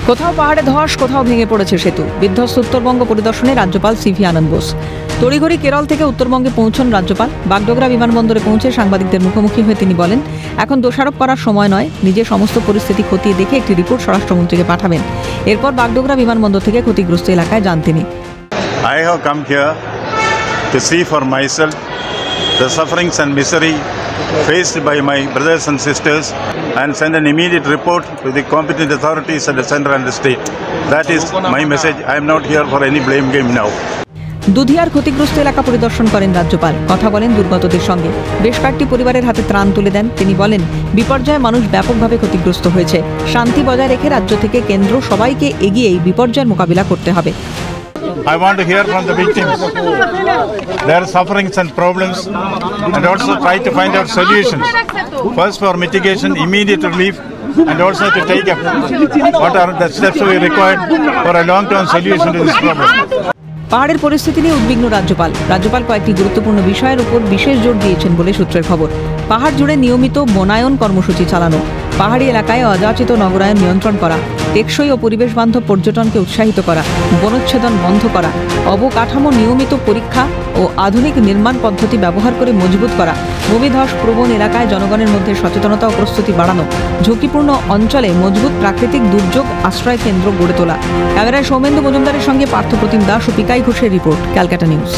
কোথাও পাহাড়ে ধস, কোথাও ভেঙে পড়েছে সেতু। বিধ্বস্ত উত্তরবঙ্গ পরিদর্শনে রাজ্যপাল সিভি আনন্দ বোস। তড়িঘড়ি কেরল থেকে উত্তরবঙ্গে পৌঁছন রাজ্যপাল। বাগডোগরা বিমানবন্দরে পৌঁছে সাংবাদিকদের মুখোমুখি হয়ে তিনি বলেন, এখন দোষারোপ করার সময় নয়, নিজে সমস্ত পরিস্থিতি খতিয়ে দেখে একটি রিপোর্ট স্বরাষ্ট্রমন্ত্রীকে পাঠাবেন। এরপর বাগডোগরা বিমানবন্দর থেকে ক্ষতিগ্রস্ত এলাকায় যান তিনি। I have come here to see for myself the sufferings and misery faced by my brothers and sisters and send an immediate report to the competent authorities at the center and the state. That is my message. I am not here for any blame game now. দুধিয়ার ক্ষতিগ্রস্ত এলাকা পরিদর্শন করেন রাজ্যপাল। কথা বলেন দুর্গতদের সঙ্গে। বেশ কয়েকটি পরিবারের হাতে ত্রাণ তুলে দেন। তিনি বলেন, বিপর্যয়ে মানুষ ব্যাপকভাবে ক্ষতিগ্রস্ত হয়েছে। শান্তি বজায় রেখে রাজ্য থেকে কেন্দ্র সবাইকে এগিয়ে এই বিপর্যয়ের মোকাবিলা করতে হবে। I want to hear from the victims, their sufferings and problems, and also try to find out solutions. First for mitigation, immediate relief, and also to take up what are the steps we required for a long-term solution to this problem. পাহাড়ের পরিস্থিতি নিয়ে উদ্বিগ্ন রাজ্যপাল কয়েকটি গুরুত্বপূর্ণ বিষয়ের উপর বিশেষ জোর দিয়েছেন বলে সূত্রের খবর। পাহাড় জুড়ে নিয়মিত বনায়ন কর্মসূচি চালানো, পাহাড়ি এলাকায় অযাচিত নগরায়ন নিয়ন্ত্রণ করা, টেকসই ও পরিবেশ বান্ধব পর্যটনকে উৎসাহিত করা, বনচ্ছেদন বন্ধ করা, অবকাঠামো নিয়মিত পরীক্ষা ও আধুনিক নির্মাণ পদ্ধতি ব্যবহার করে মজবুত করা, ভূমিধস প্রবণ এলাকায় জনগণের মধ্যে সচেতনতা ও প্রস্তুতি বাড়ানো, ঝুঁকিপূর্ণ অঞ্চলে মজবুত প্রাকৃতিক দুর্যোগ আশ্রয় কেন্দ্র গড়ে তোলা। ক্যামেরায় সৌমেন্দু মজুমদারের সঙ্গে পার্থপ্রতিম দাস ও পিকাই ঘোষের রিপোর্ট, ক্যালকাটা নিউজ।